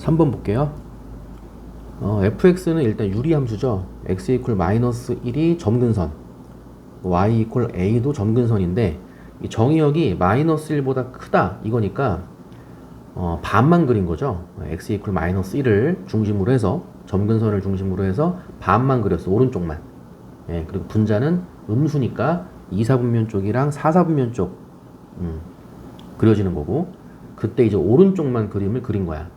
3번 볼게요. fx는 일단 유리함수죠. x 이퀄 마이너스 1이 점근선, y 이퀄 a도 점근선인데 이 정의역이 마이너스 1보다 크다 이거니까 반만 그린 거죠. x 이퀄 마이너스 1을 중심으로 해서 점근선을 중심으로 해서 반만 그렸어. 오른쪽만. 예, 그리고 분자는 음수니까 2사분면 쪽이랑 4사분면 쪽 그려지는 거고, 그때 이제 오른쪽만 그림을 그린 거야.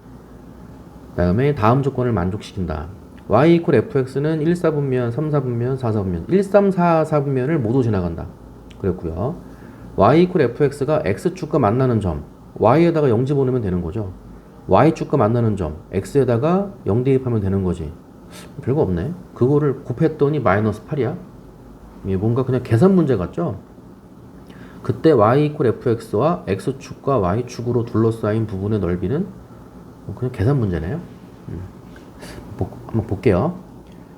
그 다음에 다음 조건을 만족시킨다. y 이퀄 fx는 1사분면, 3사분면, 4사분면, 1, 3, 4, 4분면을 모두 지나간다. 그랬고요. y 이퀄 fx가 x축과 만나는 점, y에다가 0 집어넣으면 되는 거죠. y축과 만나는 점, x에다가 0 대입하면 되는 거지. 별거 없네. 그거를 곱했더니 마이너스 8이야. 뭔가 그냥 계산 문제 같죠? 그때 y 이퀄 fx와 x축과 y축으로 둘러싸인 부분의 넓이는 그냥 계산 문제네요. 한번 볼게요.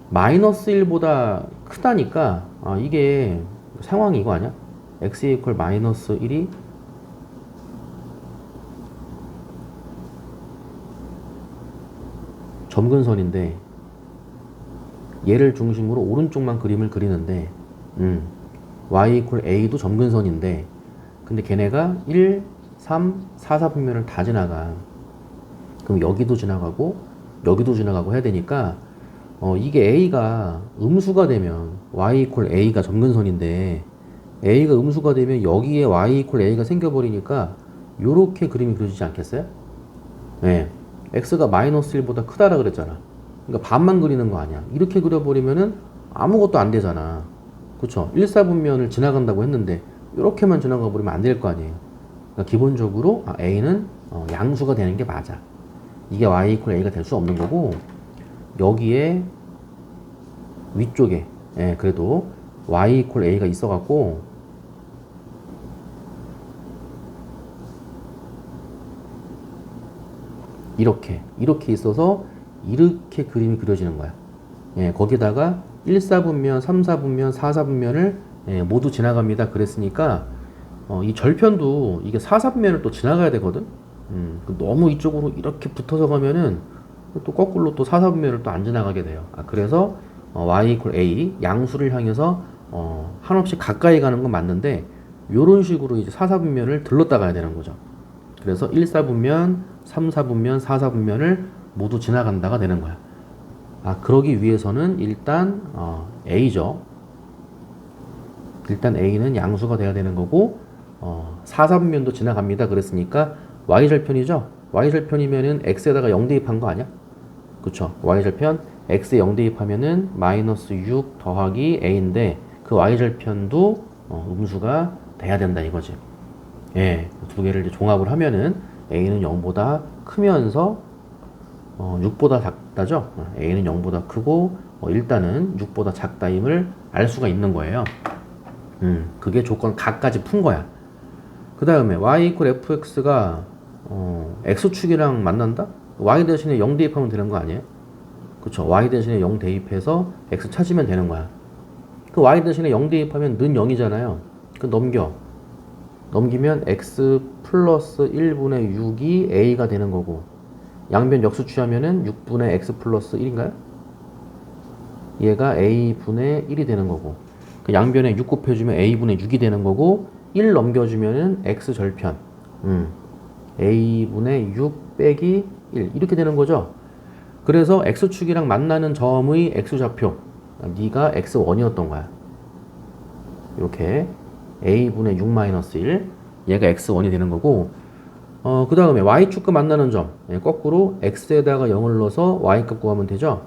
마이너스 1보다 크다니까 이게 상황이 이거 아니야? x 이퀄 마이너스 1이 점근선인데 얘를 중심으로 오른쪽만 그림을 그리는데 y 이퀄 a도 점근선인데 근데 걔네가 1, 3, 4, 4분면을 다 지나가. 그럼 여기도 지나가고 해야 되니까 이게 a가 음수가 되면 y 이퀄 a가 점근선인데 a가 음수가 되면 여기에 y 이퀄 a가 생겨버리니까 요렇게 그림이 그려지지 않겠어요? 네. x가 마이너스 1보다 크다라 그랬잖아. 그러니까 반만 그리는 거 아니야. 이렇게 그려버리면은 아무것도 안 되잖아. 그쵸? 1, 4분면을 지나간다고 했는데 이렇게만 지나가 버리면 안 될 거 아니에요. 그러니까 기본적으로 a는 양수가 되는 게 맞아. 이게 y 이퀄 a가 될 수 없는 거고, 여기에 위쪽에 그래도 y 이퀄 a가 있어갖고 이렇게 있어서 이렇게 그림이 그려지는 거야. 거기다가 1, 4분면, 3, 4분면, 4, 4분면을 모두 지나갑니다. 그랬으니까 이 절편도 이게 4, 4분면을 또 지나가야 되거든. 너무 이쪽으로 이렇게 붙어서 가면은 또 거꾸로 또 4, 4분면을 또 안 지나가게 돼요. 그래서 y 이퀄 a 양수를 향해서 한없이 가까이 가는 건 맞는데 요런 식으로 이제 4, 4분면을 들렀다 가야 되는 거죠. 그래서 1, 4분면, 3, 4분면, 4, 4분면을 모두 지나간다가 되는 거야. 그러기 위해서는 일단 a죠. 일단 a는 양수가 돼야 되는 거고 4, 4분면도 지나갑니다. 그랬으니까 y절편이죠. y절편이면은 x에다가 0 대입한 거 아니야? 그쵸? y절편 x에 0 대입하면은 마이너스 6 더하기 a인데 그 y절편도 음수가 돼야 된다 이거지. 두 개를 이제 종합을 하면은 a는 0보다 크면서 6보다 작다죠. a는 0보다 크고 일단은 6보다 작다임을 알 수가 있는 거예요. 그게 조건 각까지 푼 거야. 그 다음에 y 이퀄 fx가 x축이랑 만난다? y 대신에 0 대입하면 되는 거 아니에요? 그쵸? y 대신에 0 대입해서 x 찾으면 되는 거야. 그 y 대신에 0 대입하면 는 0이잖아요. 그 넘기면 x 플러스 1분의 6이 a가 되는 거고, 양변 역수 취하면은 6분의 x 플러스 1인가요? 얘가 a분의 1이 되는 거고, 그 양변에 6 곱해주면 a분의 6이 되는 거고, 1 넘겨주면은 x 절편 a분의 6 빼기 1 이렇게 되는 거죠. 그래서 x축이랑 만나는 점의 x좌표 네가 x1이었던 거야. 이렇게 a분의 6 마이너스 1 얘가 x1이 되는 거고, 그 다음에 y축과 만나는 점 거꾸로 x에다가 0을 넣어서 y값 구하면 되죠.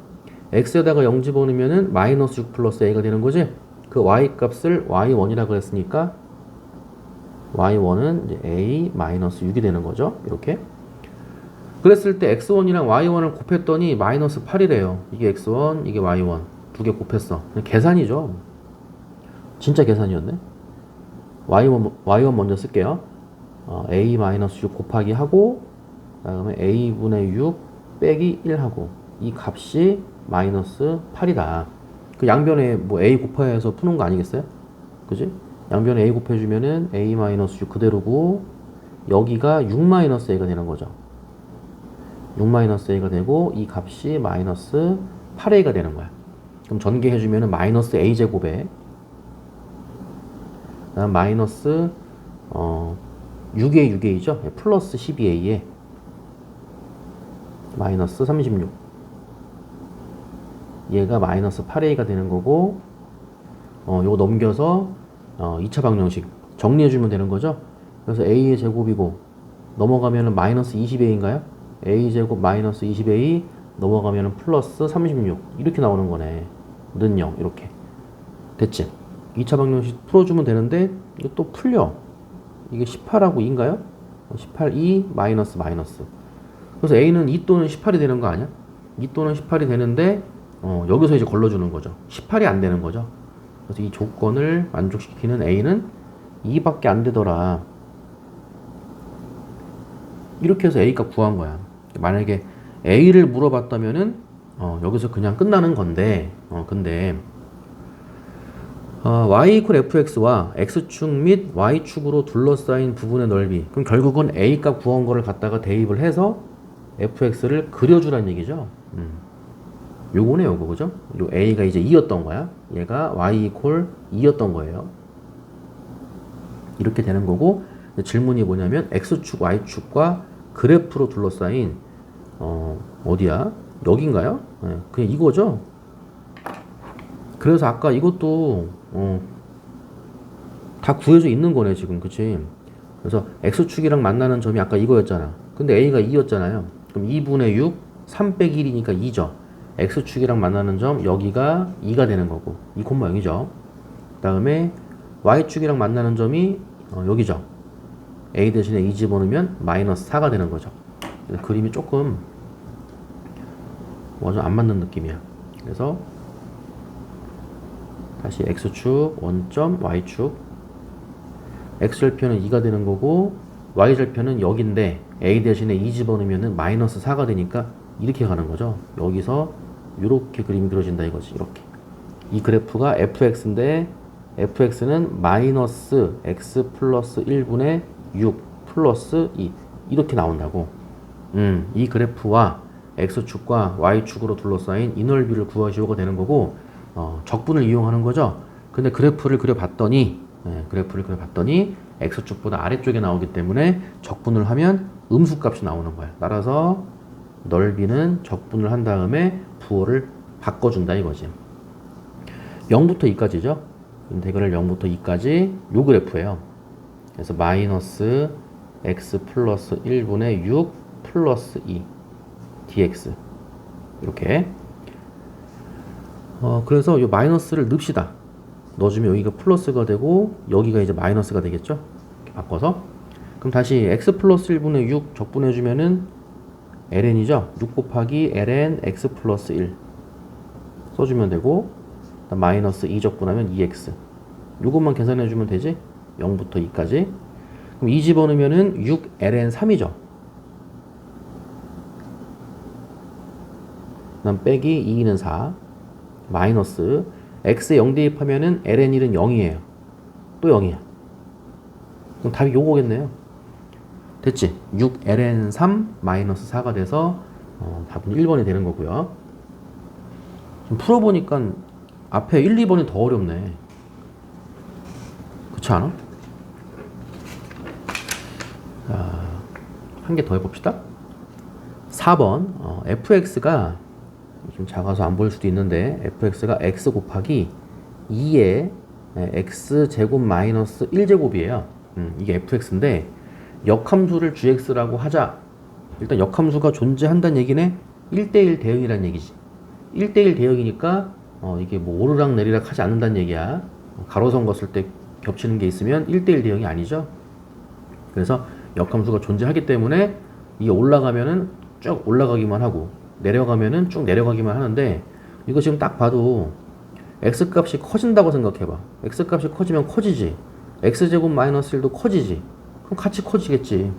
x에다가 0 집어넣으면은 마이너스 6 플러스 a가 되는 거지. 그 y값을 y1이라 그랬으니까 y1은 이제 a 마이너스 6이 되는 거죠. 이렇게 그랬을 때 x1이랑 y1을 곱했더니 마이너스 8이래요. 이게 x1 이게 y1 두 개 곱했어. 그냥 계산이죠. 진짜 계산이었네. y1 먼저 쓸게요. a 마이너스 6 곱하기 하고, 그 다음에 a분의 6 빼기 1 하고, 이 값이 마이너스 8이다. 그 양변에 뭐 a 곱해서 푸는 거 아니겠어요? 그지? 양변에 a 곱해주면은 a 마이너스 6 그대로고, 여기가 6 마이너스 a가 되는 거죠. 6-a가 되고 이 값이 마이너스 8a가 되는 거야. 그럼 전개해주면 마이너스 a제곱에 그다음 마이너스 6a죠. 플러스 12a에 마이너스 36. 얘가 마이너스 8a가 되는 거고 요거 넘겨서 2차 방정식 정리해주면 되는 거죠. 그래서 a의 제곱이고 넘어가면은 마이너스 20a인가요? a제곱 마이너스 20a 넘어가면은 플러스 36 이렇게 나오는 거네. 는 0 이렇게 됐지? 2차 방정식 풀어주면 되는데 이거 또 풀려. 이게 18하고 2인가요? 18, 2 마이너스 마이너스. 그래서 a는 2 또는 18이 되는 거 아니야? 2 또는 18이 되는데 여기서 이제 걸러주는 거죠. 18이 안 되는 거죠. 그래서 이 조건을 만족시키는 a는 2밖에 안 되더라. 이렇게 해서 a 값 구한 거야. 만약에 a를 물어봤다면은 여기서 그냥 끝나는 건데 근데 y 이퀄 fx와 x축 및 y축으로 둘러싸인 부분의 넓이. 그럼 결국은 a 값 구한 거를 갖다가 대입을 해서 fx를 그려주란 얘기죠. 요거네 요거 그죠? 요 a가 이제 2였던 거야. 얘가 y 이퀄 2였던 거예요. 이렇게 되는 거고 질문이 뭐냐면 x축 y축과 그래프로 둘러싸인 어디야? 여긴가요? 네, 그냥 이거죠. 그래서 아까 이것도 다 구해져 있는 거네 지금. 그치? 그래서 x축이랑 만나는 점이 아까 이거였잖아. 근데 a가 2였잖아요. 그럼 2분의 6 3 빼기 1이니까 2죠. x축이랑 만나는 점 여기가 2가 되는 거고 2,0이죠. 그 다음에 y축이랑 만나는 점이 여기죠. a 대신에 2 집어넣으면 마이너스 4가 되는 거죠. 그림이 조금 좀 안 맞는 느낌이야. 그래서 다시 x축 원점 y축 x절편은 2가 되는 거고 y절편은 여기인데 a 대신에 2 집어넣으면 마이너스 4가 되니까 이렇게 가는 거죠. 여기서 이렇게 그림이 그려진다 이거지. 이렇게 이 그래프가 fx인데 fx는 마이너스 x 플러스 1분의 6 플러스 2 이렇게 나온다고. 이 그래프와 x축과 y축으로 둘러싸인 이 넓이를 구하시오가 되는 거고 적분을 이용하는 거죠. 근데 그래프를 그려봤더니 x축보다 아래쪽에 나오기 때문에 적분을 하면 음수값이 나오는 거야. 따라서 넓이는 적분을 한 다음에 부호를 바꿔준다 이거지. 0부터 2까지죠. 인테그럴 0부터 2까지 요 그래프예요. 그래서 마이너스 x 플러스 1분의 6 플러스 2 dx 이렇게 그래서 요 마이너스를 넣읍시다. 넣어주면 여기가 플러스가 되고 여기가 이제 마이너스가 되겠죠. 이렇게 바꿔서 그럼 다시 x 플러스 1분의 6 적분해주면은 ln이죠. 6 곱하기 ln x 플러스 1 써주면 되고 마이너스 2 적분하면 2x 요것만 계산해주면 되지. 0부터 2까지 그럼 2 집어넣으면은 6 ln 3이죠. 그 다음 빼기 2는 4 마이너스 x에 0 대입하면은 ln 1은 0이에요. 또 0이야. 그럼 답이 요거겠네요. 됐지? 6 ln 3 마이너스 4가 돼서 답은 1번이 되는 거고요. 좀 풀어보니까 앞에 1, 2번이 더 어렵네. 그렇지 않아? 한 개 더 해봅시다. 4번 fx가 좀 작아서 안 보일 수도 있는데 fx가 x 곱하기 2의 x제곱 마이너스 1제곱이에요. 이게 fx인데 역함수를 gx라고 하자. 일단 역함수가 존재한다는 얘기는 1대1 대응이라는 얘기지. 1대1 대응이니까 이게 뭐 오르락 내리락 하지 않는다는 얘기야. 가로선 걷을 때 겹치는 게 있으면 1대1 대응이 아니죠. 그래서 역함수가 존재하기 때문에 이게 올라가면은 쭉 올라가기만 하고 내려가면은 쭉 내려가기만 하는데 이거 지금 딱 봐도 x값이 커진다고 생각해봐. x값이 커지면 커지지. x제곱 마이너스 1도 커지지. 그럼 같이 커지겠지.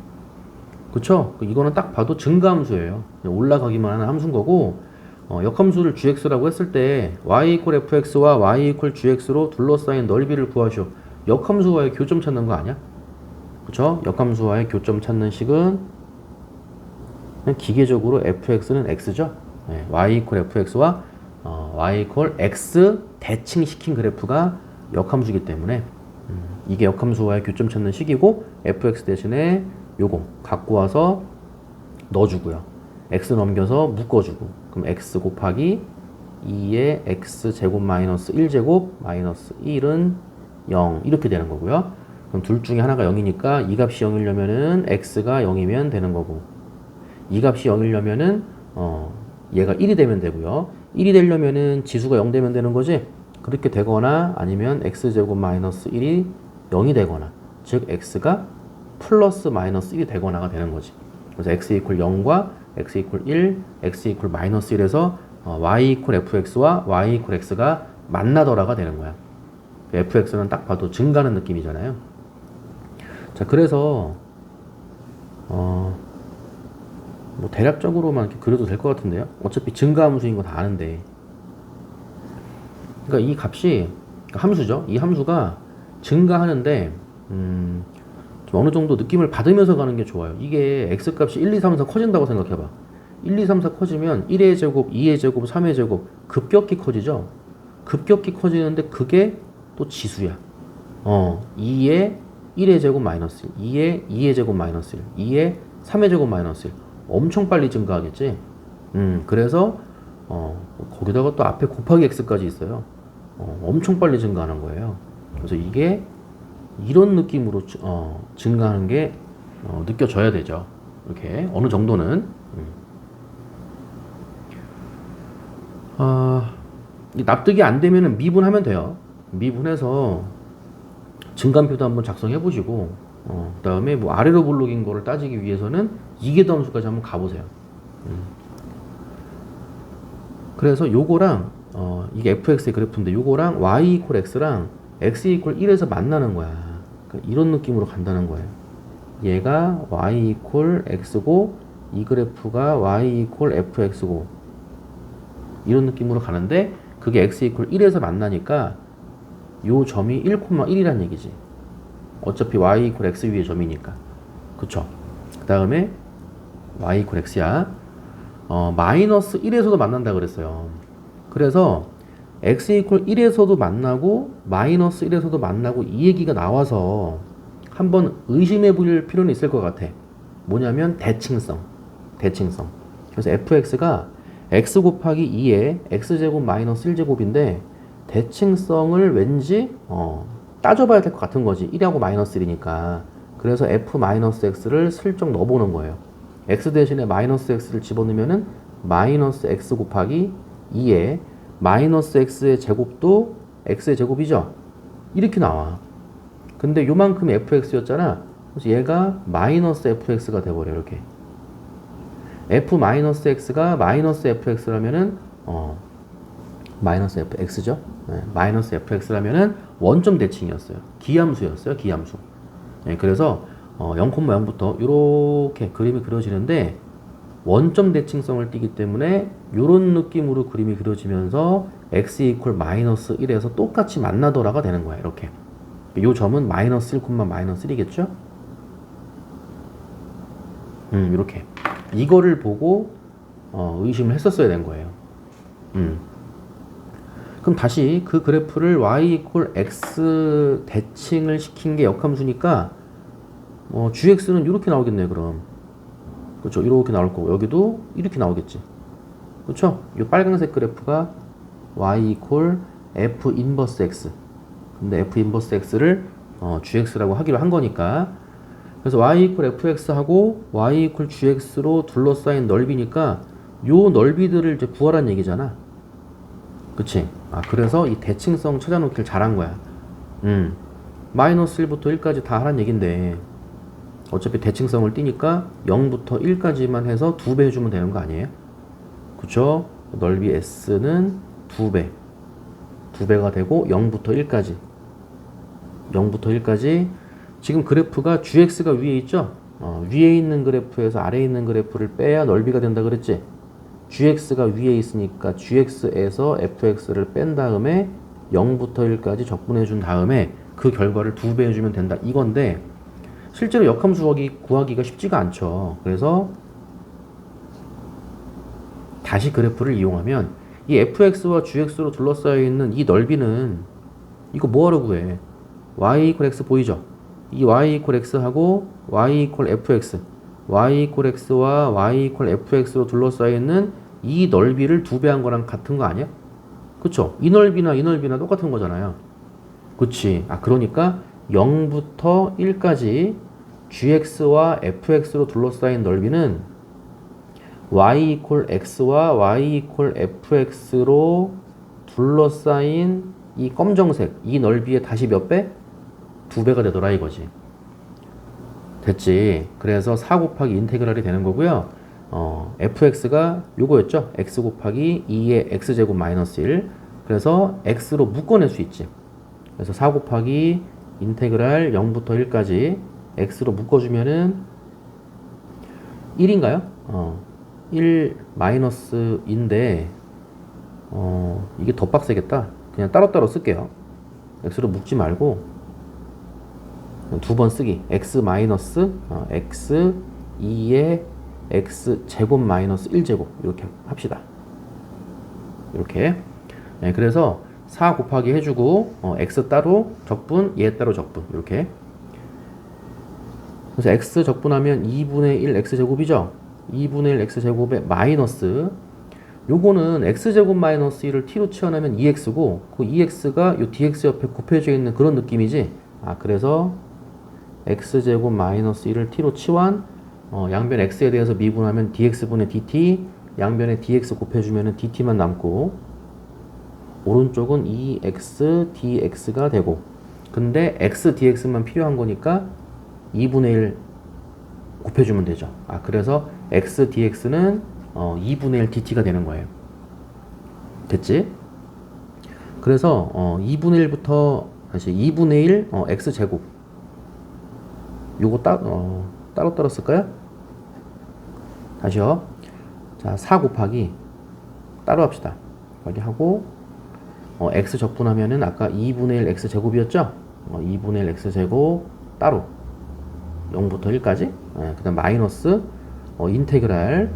그쵸? 이거는 딱 봐도 증가함수예요. 올라가기만 하는 함수인 거고 역함수를 gx라고 했을 때 y 이퀄 fx와 y 이퀄 gx로 둘러싸인 넓이를 구하시오. 역함수와의 교점 찾는 거 아니야? 그쵸? 역함수와의 교점 찾는 식은 그냥 기계적으로 fx는 x죠. 네, y 이퀄 fx와 y 이퀄 x 대칭시킨 그래프가 역함수이기 때문에 이게 역함수와의 교점 찾는 식이고 fx 대신에 요거 갖고 와서 넣어주고요. x 넘겨서 묶어주고 그럼 x 곱하기 2의 x제곱 마이너스 1제곱 마이너스 1은 0 이렇게 되는 거고요. 그럼 둘 중에 하나가 0이니까 이 값이 0이려면은 x가 0이면 되는 거고 이 값이 0이려면은 얘가 1이 되면 되고요. 1이 되려면은 지수가 0 되면 되는 거지. 그렇게 되거나 아니면 x제곱 마이너스 1이 0이 되거나 즉 x가 플러스 마이너스 1이 되거나가 되는 거지. 그래서 x 이퀄 0과 x 이퀄 1, x 이퀄 마이너스 1에서 y 이퀄 fx와 y 이퀄 x가 만나더라가 되는 거야. fx는 딱 봐도 증가하는 느낌이잖아요. 자, 그래서 뭐 대략적으로만 이렇게 그려도 될 것 같은데요. 어차피 증가함수인 거 다 아는데. 그러니까 이 값이 함수죠. 이 함수가 증가하는데 좀 어느 정도 느낌을 받으면서 가는 게 좋아요. 이게 x 값이 1, 2, 3, 4 커진다고 생각해봐. 1, 2, 3, 4 커지면 1의 제곱, 2의 제곱, 3의 제곱 급격히 커지죠. 급격히 커지는데 그게 또 지수야. 2의 1의 제곱 마이너스 1, 2의 2의 제곱 마이너스 1, 2의 3의 제곱 마이너스 1 엄청 빨리 증가하겠지. 그래서 거기다가 또 앞에 곱하기 x까지 있어요. 엄청 빨리 증가하는 거예요. 그래서 이게 이런 느낌으로 증가하는 게 느껴져야 되죠. 이렇게 어느 정도는 납득이 안 되면은 미분하면 돼요. 미분해서 증감표도 한번 작성해 보시고 그 다음에 뭐 아래로 볼록인 거를 따지기 위해서는 이계도 함수까지 한번 가보세요. 그래서 요거랑 이게 fx의 그래프인데 요거랑 y 이퀄 x랑 x 이퀄 1에서 만나는 거야. 그러니까 이런 느낌으로 간다는 거예요. 얘가 y 이퀄 x고 이 그래프가 y 이퀄 fx고 이런 느낌으로 가는데 그게 x 이퀄 1에서 만나니까 요 점이 1,1이란 얘기지. 어차피 y 이퀄 x 위의 점이니까. 그쵸? 그 다음에 y 이퀄 x야. 마이너스 1에서도 만난다 그랬어요. 그래서 x 이퀄 1에서도 만나고 마이너스 1에서도 만나고 이 얘기가 나와서 한번 의심해 볼 필요는 있을 것 같아. 뭐냐면 대칭성. 그래서 fx가 x 곱하기 2의 x제곱 마이너스 1제곱인데 대칭성을 왠지 따져봐야 될 것 같은 거지. 1하고 마이너스 1이니까. 그래서 f-x를 슬쩍 넣어보는 거예요. x 대신에 마이너스 x를 집어넣으면은 마이너스 x 곱하기 2에 마이너스 x의 제곱도 x의 제곱이죠. 이렇게 나와. 근데 요만큼 fx였잖아. 그래서 얘가 마이너스 fx가 돼버려. 이렇게 f-x가 마이너스 fx라면은 마이너스 fx죠. 네, 마이너스 fx라면은 원점 대칭이었어요. 기함수였어요. 기함수. 네, 그래서 0,0부터 이렇게 그림이 그려지는데 원점 대칭성을 띠기 때문에 이런 느낌으로 그림이 그려지면서 x 이퀄 마이너스 1에서 똑같이 만나더라가 되는 거야. 이렇게. 이 점은 마이너스 1, 마이너스 1이겠죠? 이렇게. 이거를 보고 의심을 했었어야 된 거예요. 그럼 다시 그 그래프를 y 이퀄 x 대칭을 시킨 게 역함수니까 gx는 이렇게 나오겠네요. 그럼 그렇죠. 이렇게 나올 거고 여기도 이렇게 나오겠지. 그렇죠. 이 빨간색 그래프가 y 이퀄 f 인버스 x. 근데 f 인버스 x를 gx라고 하기로 한 거니까. 그래서 y 이퀄 fx하고 y 이퀄 gx로 둘러싸인 넓이니까 요 넓이들을 이제 구하란 얘기잖아. 그치? 그래서 이 대칭성 찾아놓기를 잘한 거야. 마이너스 1부터 1까지 다 하란 얘긴데 어차피 대칭성을 띠니까 0부터 1까지만 해서 2배 해주면 되는 거 아니에요? 그쵸? 넓이 s는 2배 2배가 되고 0부터 1까지 0부터 1까지 지금 그래프가 gx가 위에 있죠? 위에 있는 그래프에서 아래에 있는 그래프를 빼야 넓이가 된다 그랬지? gx가 위에 있으니까 gx에서 fx를 뺀 다음에 0부터 1까지 적분해 준 다음에 그 결과를 2배 해주면 된다 이건데 실제로 역함수 구하기가 쉽지가 않죠. 그래서 다시 그래프를 이용하면 이 fx와 gx로 둘러싸여 있는 이 넓이는 이거 뭐하러 구해? y 이퀄 x 보이죠? 이 y 이퀄 x하고 y 이퀄 fx, y 이퀄 x와 y 이퀄 fx로 둘러싸여 있는 이 넓이를 2배 한 거랑 같은 거 아니야? 그쵸? 이 넓이나 이 넓이나 똑같은 거잖아요. 그치? 그러니까 0부터 1까지 gx와 fx로 둘러싸인 넓이는 y 이퀄 x와 y 이퀄 fx로 둘러싸인 이 검정색 이 넓이의 다시 몇 배? 2배가 되더라 이거지. 됐지? 그래서 4 곱하기 인테그랄이 되는 거고요. fx가 요거였죠? x 곱하기 2의 x제곱 마이너스 1. 그래서 x로 묶어낼 수 있지. 그래서 4 곱하기 인테그랄 0부터 1까지 x로 묶어주면은 1인가요? 1 마이너스인데 이게 더 빡세겠다. 그냥 따로따로 쓸게요. x로 묶지 말고 두 번 쓰기. x 마이너스 x 2의 x 제곱 마이너스 1제곱 이렇게 합시다. 이렇게. 네, 그래서 4 곱하기 해주고 x 따로 적분 얘 따로 적분 이렇게. 그래서 x 적분하면 2분의 1 x제곱이죠. 2분의 1 x제곱에 마이너스 요거는 x제곱 마이너스 1을 t로 치환하면 2x고 그 2x가 요 dx 옆에 곱해져 있는 그런 느낌이지. 그래서 x제곱 마이너스 1을 t로 치환 양변 x에 대해서 미분하면 dx분의 dt 양변에 dx 곱해주면 dt만 남고 오른쪽은 2x dx가 되고 근데 x dx만 필요한 거니까 2분의 1 곱해주면 되죠. 그래서 x dx는 2분의 1 dt가 되는 거예요. 됐지? 그래서 2분의 1부터 다시 2분의 1 x제곱 요거 따로 쓸까요? 다시요. 자, 4 곱하기 따로 합시다. 여기 하고 x 적분하면은 아까 2분의 1 x제곱이었죠? 2분의 1 x제곱 따로 0부터 1까지 그 다음 마이너스 인테그랄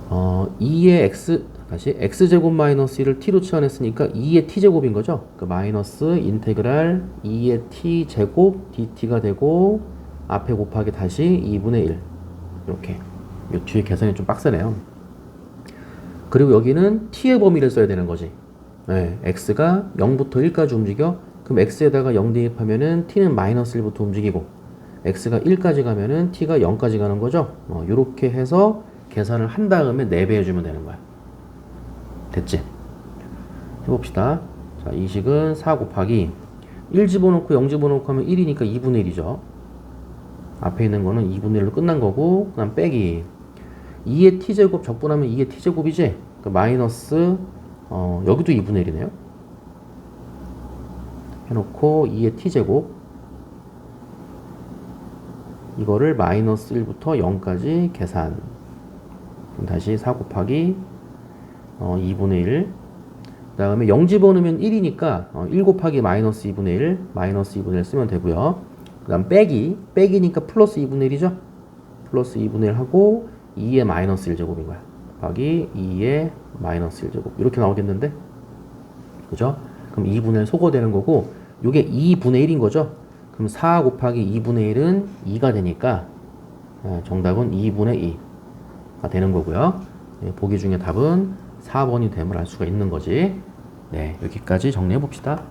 2의 x 다시 x제곱 마이너스 1을 t로 치환했으니까 2의 t제곱인 거죠. 그 마이너스 인테그랄 2의 t제곱 dt가 되고 앞에 곱하기 다시 2분의 1 이렇게. 요 뒤에 계산이 좀 빡세네요. 그리고 여기는 t의 범위를 써야 되는 거지. 네, x가 0부터 1까지 움직여. 그럼 x에다가 0 대입하면은 t는 마이너스 1부터 움직이고 x가 1까지 가면은 t가 0까지 가는 거죠. 요렇게 해서 계산을 한 다음에 4배 해주면 되는 거야. 됐지? 해봅시다. 자, 이 식은 4 곱하기 1 집어넣고 0 집어넣고 하면 1이니까 2분의 1이죠. 앞에 있는 거는 2분의 1로 끝난 거고 그 다음 빼기 2의 t제곱 적분하면 2의 t제곱이지? 그 마이너스 여기도 2분의 1이네요. 해놓고 2의 t제곱 이거를 마이너스 1부터 0까지 계산. 그럼 다시 4 곱하기 2분의 1. 그 다음에 0 집어넣으면 1이니까 1 곱하기 마이너스 2분의 1 마이너스 2분의 1 쓰면 되고요. 그 다음 빼기니까 플러스 2분의 1이죠. 플러스 2분의 1 하고 2의 마이너스 1제곱인 거야. 곱하기 2의 마이너스 1제곱 이렇게 나오겠는데 그죠? 그럼 2분의 1 소거되는 거고 요게 2분의 1인 거죠. 그럼 4 곱하기 2분의 1은 2가 되니까 정답은 2분의 2가 되는 거고요. 보기 중에 답은 4번이 됨을 알 수가 있는 거지. 네, 여기까지 정리해 봅시다.